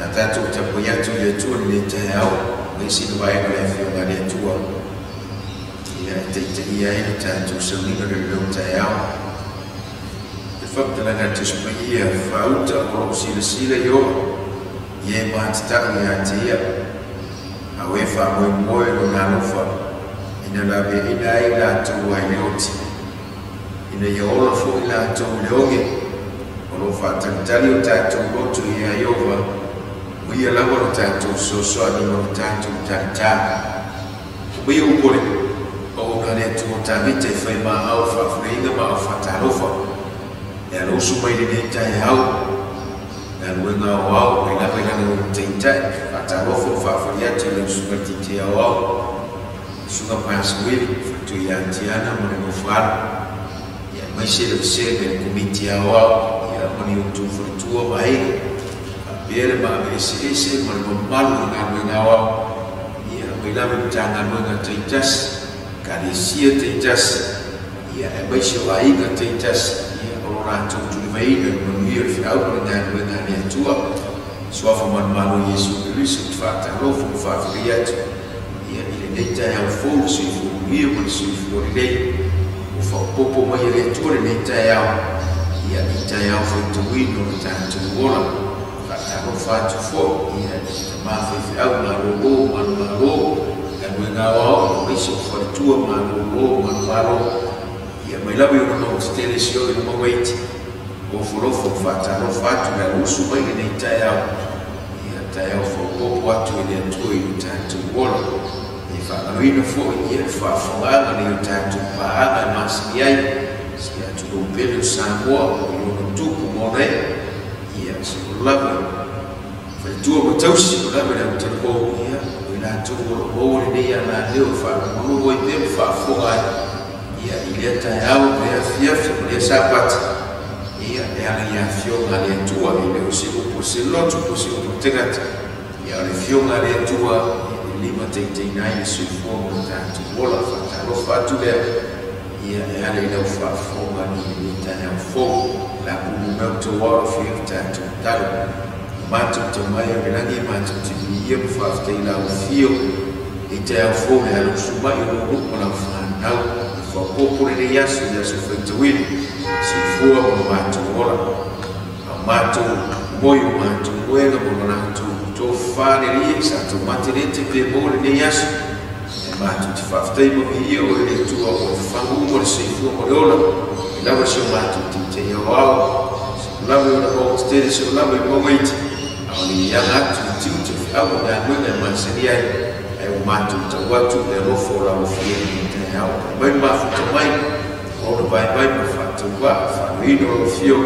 na tatu utaponya tu ya tu ni tayao ngisi bae ngale fio ngale tua ya ya ini tatu seni ngale tayao fakta na tu spia fauta ko sila yo ye mat tak ya tia awe fa mo na nufa ina la be ina tu wa yoti ina yo fo ila tu loge olo fa tantali tatu botu ya yova wiya la wala tatu so ani mo tatu tata wiya ukole o na le tu tabite fa ma alfa fringa ma fa tarufa ya lo su mai de tai hau dan wenga wao ina pe na no tinta tarufa fa fa ya te lo su ti ti wao su ga pas wili tu ya tiana mo no fa ya mai se lo se de komiti wao ya mo ni tu tua mai biar mak isi malu dengan mengawal, ia bila jangan mengajas, kali sia tejas, ia bersih lagi tejas, ia orang cuma dan mengira fiau dengan yang tua, suatu malu Yesus Kristus fakta roh fakriat, ia ini yang fokus ia bersih ini, popo mai tua ini ia yang fokuin orang cuma aku fatu fo ia maaf au malu dan mengawal besok fatua malu ia melawi ono stelesio no momenti o furofo fatu dan usu mai ni tayau ia tayau fo watu ile tu tatu bola ifa ruino fo ia fa fanga ni tatu pa masiai sia tu pelo sango no tuku more ia sebelum tua bertausi berapa dah berterko ya, bila tu orang ini yang ada ufak, mahu buat dia ufak fuai, ya dia tahu dia fiaf dia sahabat, ya yang fiaf ngalir tua ini usia usia tegat, ya fiaf ngalir tua 5 naik sufu bertantu bola fatalo fatu dia, ya ada ida ufak fuai ini tanya fuai, lalu memang tua fiaf tantu tahu. Matu tamaya bilagi matu tibiye mfafte ila ufio ita fo ya rusuma ilo rukuna fanau fa popure de yasu fetwili sifua matu wala matu moyo matu wega bona tu to fane li sa to matirete pe bole de yasu matu tifafte ibo hiyo ile tu wa fangu mo sifua modola ila washo matu tite ya wao lawe na bo stede so lawe momenti ni yang atu tu au dan dengan manusia ai matu tawatu le rofo la ofia ni hao mai ma mai o vai fatu wa fawido ofio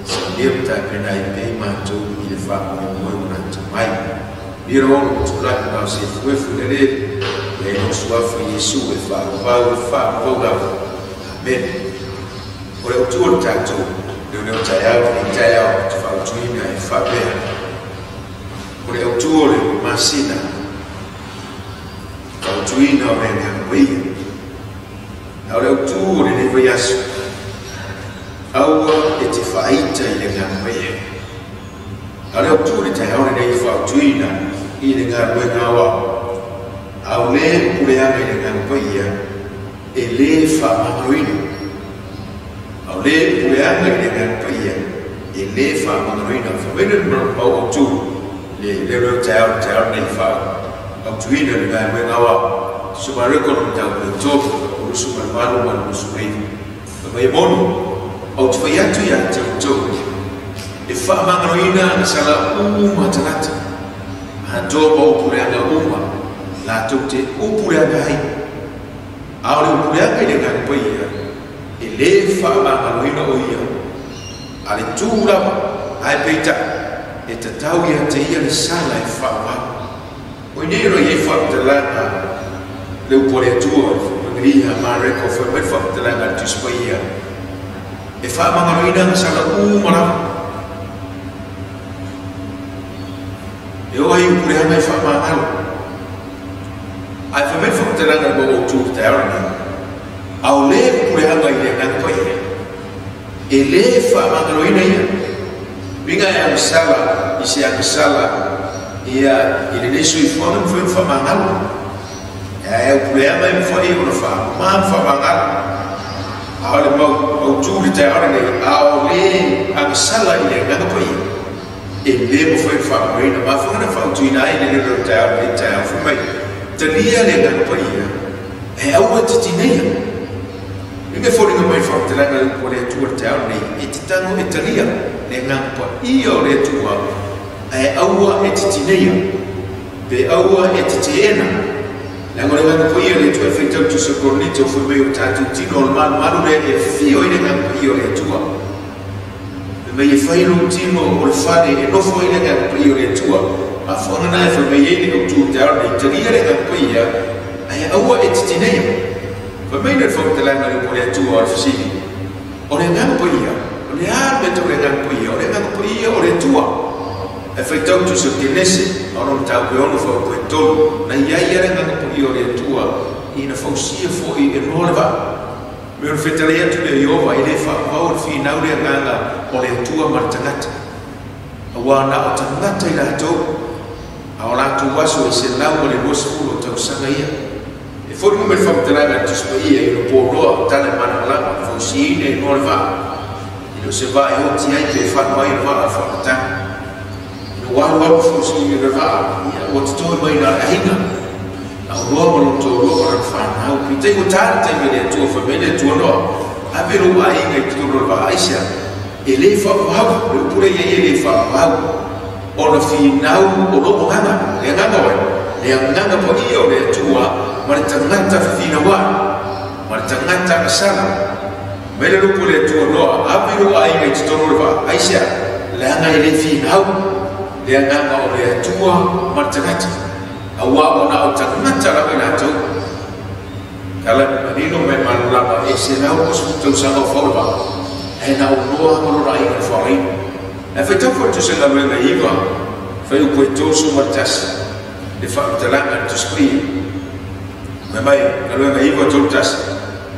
sabia ta pena ai matu ile fa mo na mai biro tula na se foi fulere le no sua fi Yesu e fa ga amen ore tu tatu ndio tayao tofauti na fa be ore utore masina kautuina wenga wei na ore utore ni voyasu au etifaita ile ngambwe ore utore tayari ni fautuina ile ngambwe ngawa au le kule yana ile ngambwe ya elefa maruino au le kule yana ile ngambwe ya elefa maruino fawene mrao utore le ro tao ni fa au tuina ni ga me ngawa subareko no tao ni top usuma malu man usumai ba yebono au tfayatu ya tao e fa mangroina sala matanata adoba upuranga umma la tote upuranga hai au le upuranga ile ga poia ele fa mangroina oia ale tura ai peita eta tau ya te ia le sala e whawa. O nero i whaktalanga leu pore atua ngriha mareko whawe whaktalanga tu spaia. E whamanganoina sala umara. E o ai upure hama e whamangano. Ai whawe whaktalanga mo o tu te arana. Au le upure hama i le nangpaia. E le whamanganoina ia. Binga yang salah, isi yang salah, ia ile ne sui fo foi fa mangal o problema é foi o fa man fa mangal ale mau tu te ora ne ao le a sala ile na ko e le mo foi fa mai na fa na fa tu ina ile le te fa mai te lia le na ko e au te tineia Ninguém foi ninguém mais forte lá na por tua terra nem e te tango e te lia nem na po io le tua e aua e te tineia pe aua e te tiena la ngore wa po io le tua feita tu se cornito foi meio tanto ti normal malu le e fio ile na po io le tua me e fai lo timo o fare e no foi ile na po io le tua ma fona na foi meio ile tu terra nei te lia le na po io e aua e te tineia Pemain dan fok telah ngari boleh tua sini. Orang ngang punya, orang apa tu orang ngang punya, orang ngang punya orang tua. Efektif tu sebenarnya orang tahu orang fok betul. Na ia orang ngang punya orang tua. Ina fok sia fok enolva. Mereka fetalia tu dia Yehova ini fak baur fi nau dia nganga orang tua martangat. Awana martangat ila tu. Orang tua so selau boleh bos puluh tu sangai. Foi come il fatto che ci spia il popolo tale manala fosine non va lo se va e ti hai che fa mai va a fare no wa fosine va o to mai na hina a uomo non to lo fa na o te ko tante me le tua famiglia tu no avere mai che tu lo va aisha e le fa va pure ye le fa va o no finau o lo ngana le ngana po io le tua Martangata fina wa martangata kasala mele lupo le tu no abiru ai ngai toro va aisha la ngai le fina le nganga o le tua martangata awa ona o tangata la bena tu kala manino me manula e se na o tu sango forba e na o no rai e fori e fa tu for tu se la bena iva fa o poeto su martas le fa talanga tu screen Memang kalau yang ibu terus,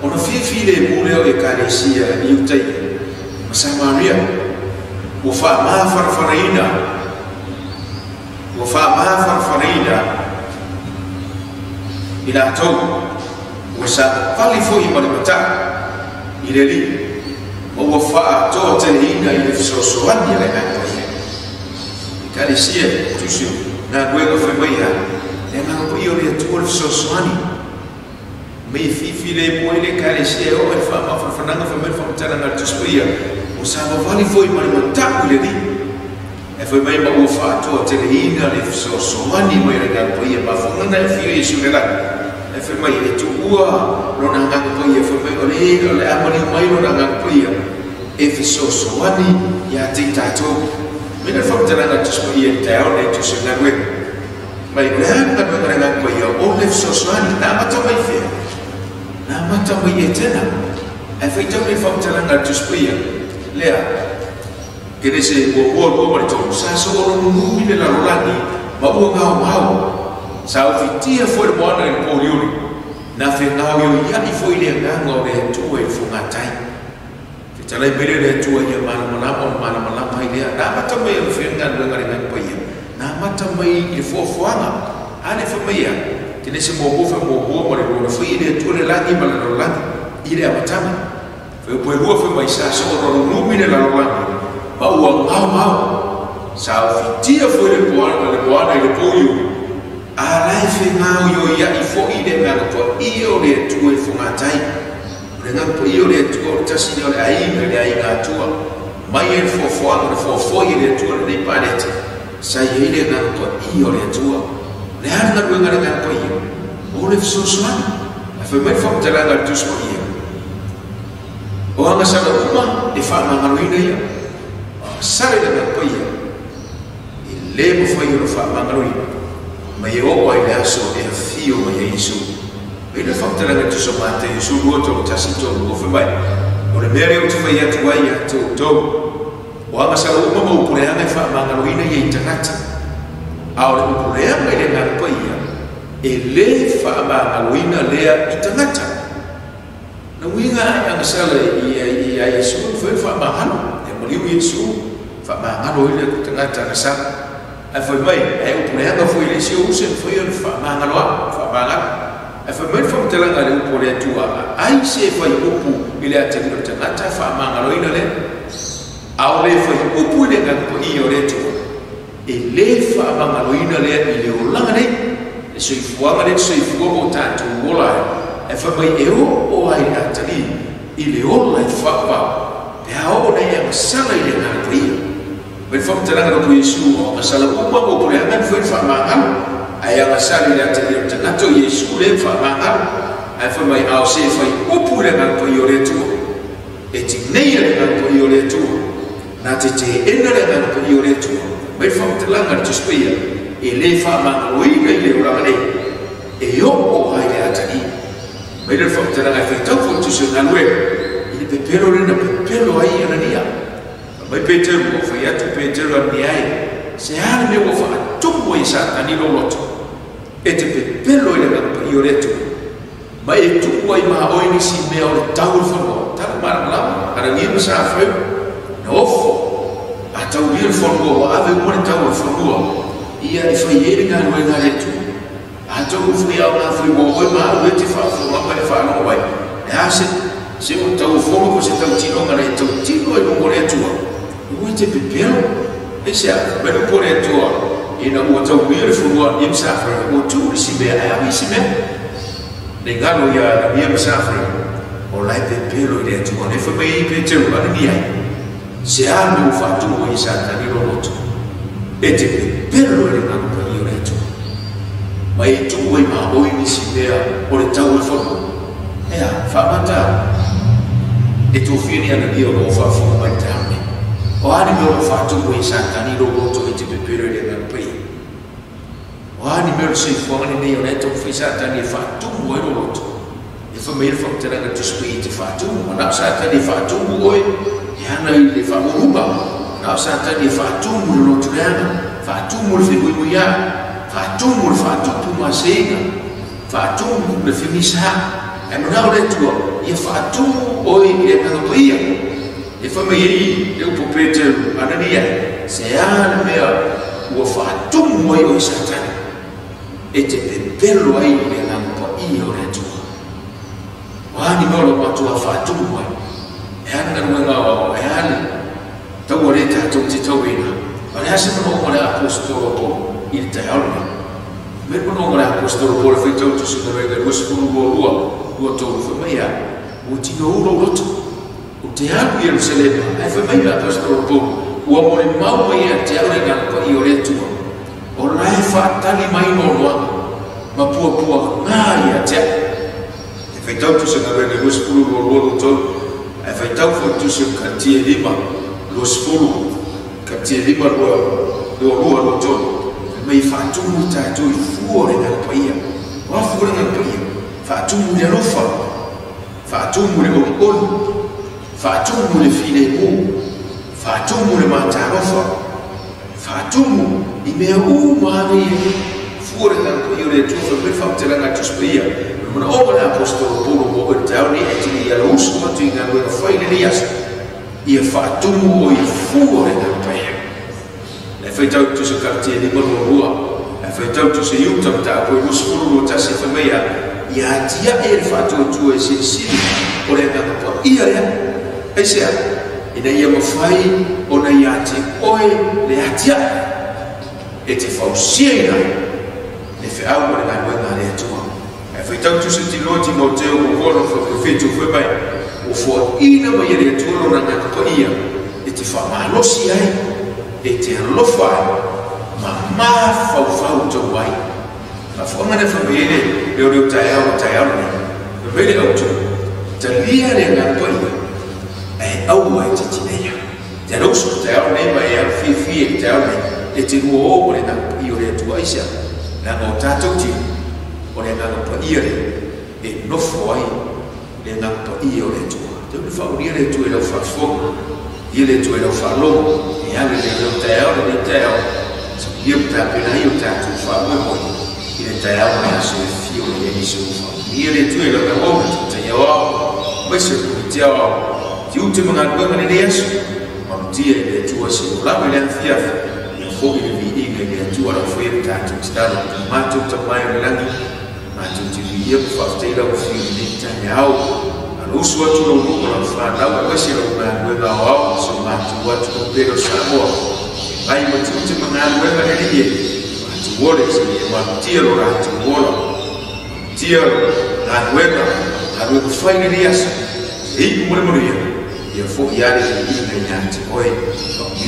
orang file mulai oleh karesia yutai bersama dia, wafa maafar farida, ila tu, wasa kalifo iman betul, ilali, wafa tu terhina ilaf sosuan dia lekat dia, karesia tu sih, nak gue kafirmaya, dengan apa ia dia tu sosuani. Me file moile karesia o el fama fananga famel fam tana tu spia o sava vali foi mai montaku le di e foi mai ba o fato te ina le so mani mai rega poi ba fona na fio isu le la e foi mai e tu ua lo na nga poi e foi mai ole amani mai lo na nga poi e so mani ya te tato me na fam tana tu spia te o le tu se na we mai grande na nga poi o le so mani na ma to mai fio na mata mai etena e foi tão bem feito lá na disputa lea que desse o marito sa so no numi la rolani ma o ngau sa o fitia foi bona em poliuri na final eu ia e foi le ngao le tu e fungatai que tala bere le tu e mana mai le na mata mai o fenga ngai pai na mata mai e fofoanga ane famia que nesse mobo foi mobo mas não foi ele tudo lá e mas não lá ele é matama foi o povo foi mais só o nome dele lá lá mas o mau sa dia foi ele boa ele poio a life now yo ia e foi ele na po io le tu e fumatai dengan po io le tu o tasi le ai na tua mai ele foi ele tu le panet sa ele na po io le tua Lehan na ruang dengan apa ia? Oleh sesuatu, apa mereka jalan terus apa ia? Orang asal rumah di faham mengaruhi dia. Sari dengan apa ia? Ilmu faham faham mengaruhi. Mayo wajah so dia fio mayo Yesus. Bila faham jalan terus apa dia? Yesus dua tu kasih tu dua faham. Orang meri tu faham tu wajah tu. Orang asal rumah mau punya apa faham mengaruhi dia internet. Ahora o problema ele na paia ele fa ba awina lea itangata na winga yang sala ia Yesus foi fa mahalo e moliu Yesus fa mahalo ele itangata na sa a foi mai e o pulanga foi le se o se foi o fa mangaloa fa banga a foi mai foi telanga le o pole tua ai se foi upu ile atendo tanga fa mangalo ina le au le foi upu le ga ko i o le tua e le fa mangalo ina le ile o langa le se fuanga le se fuanga o tanto ola e foi mai e o ai atali ile o la fa pa e a o le ya sala ile na ko ben fam tanga ko Yesu o masala umma ko pole ngan foi fa mangal aya masala ile atali tanga to Yesu le fa mangal ai foi mai au se foi upu le ngan ko i o le tua e ti nei le ngan ko i o le tua na te ena le ngan ko i o le tua ben fam tanga to spia e le fa mangal i le ora mane e yo o ai le atali ben fam tanga fa to fu tu se na lue i pe pero le na pero ai ana nia mai Petero o foi atu Petero ni ai se ana me o fa tu mo isa ani lo lot e te pelo ile na i o le tua mai tu ai ma o ni si me o tau fo ta mar la ara ni sa fa no ofo a tau ni fo go ave mo tau fo go ia e foi ele na no na le tu a tau fo ia na fo go o ma o te fa fo ma fa no vai e se o tau fo ko se tau tino ngana tau tino e mo le tu o te pepelo e se a pero por e tu e na o tau ni fo go im sa fa o tu si be a mi si me Nengalo ya dia bersafar, oleh pepelo dia tu, oleh family pepelo ada dia. Seanu fatu wisa tadi loloto, ete pepelo dia nak pergi oleh tu. Mai tu wei ma oi ni si dia oleh tahu foto. Ya, famata. Itu fini ada dia oleh fafu mai tahu. Oh ada dia oleh fatu wisa tadi loloto ete pepelo dia nak pergi. Wah ni mero se fuanga ni oleh tu fisa tadi fatu wei loloto. Fa mai fa tera nga tu spi te fatu na sa ta di fatu oi ya na i le fa mo ba na sa ta di fatu mo lo tu ya fatu mo fi mo ya fatu mo fatu pu ma sega fatu mo le fi misa e mo na le tu e fatu oi e na no ia e fa mai e o popete ana dia se ya me o fatu mo oi sa ta e te pelo ai le na po io le tu wani molo watu wa fatu wa yana mwenga yana tawore ta tumti tawina wala hasa no wala apostolo po il tayalma mergo no wala apostolo po fe to se no rega ruskulu bo to fe maya uti no ulo roto o tealu Yerusalema ai fe maya apostolo po o amore mau mai te ora ga ko iore tu o lai fa tali mai no ma pua ngai te Feitau tu se ngare le spulu lo to e feitau fo tu se katie lima lo spulu katie lima lo to mai fa tu muta tu fuore na paia wa fuore na paia fa tu mu le rofa fa tu mu le on fa tu mu le file o fa tu mu le mata rofa fa tu mu i me o ma ni fuore na paia le tu per fa tela na tu spia Mona ola apostolo Paulo mo o tau ni eti ia lusu matu i ngā wera whaine ni asa. Ia whaatumu o i fuore na pēhe. E whaitau tu se kartia ni manu rua. E whaitau tu se iutam ta po i muskuru o ta se whamea. Ia atia e le whaatua tu e se sini o le ngā kapa ia rea. E sea, ina ia mawhai o na ia te oe le atia. E te whausia ina. Le whiau mo le ngā wena le atua. Foi tanto se tilo Timoteo o coro foi profeta foi pai o for ina mai ele tulo na capoia e te fa malosi ai e te lofa ma fa to vai la forma de família eu taiau ne vele auto talia le na capoia e au mai te tineia te no so taiau ne mai a fi taiau e te o le na io le tu aisa na no tato ti o le nganga pa ia e nofo ai le nganga pa ia o le tua te ule whauria le tua e lau whawhonga ia le tua e lau whalonga e ane le lau teo sa ia ta pena i o tātou whamoe i le teo me aso e fio le eniso ia le tua e lau whaonga te ia wao mai se kuni te ao ti ute mga kuanga ne aso ma mtia e le tua se o lau e le anfiafa ia fo i vi i ngai tua la fo i ta tu sta ma tu ta mai langi ma tu ti vi e fa te la fo i ni ta yao alu su tu lo ko la fa la wa si lo ma we ba wa so ma tu wa tu pe lo sa mo ai mo tu ti ma we ba ni ye ma tu wo le si ma ti lo ra tu wo lo ti la we ba alu ko fa ni ya so e mo mo ye ia fo ia le ina nyati oi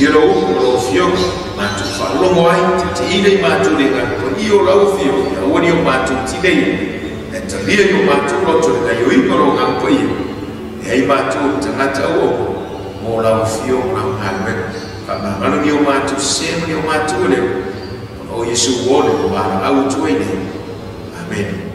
iro o fio ma tu fa lo mo ai te ile ma tu le ga ko io la o fio ia o ni o ma tu ti le e te lia o ma tu lo tu le io i ko ga po io e ai ma tu te ngata o mo la o fio na ma me ka ma no ni o ma tu se ni o ma tu le o Yesu wo le ma au tu ine amen.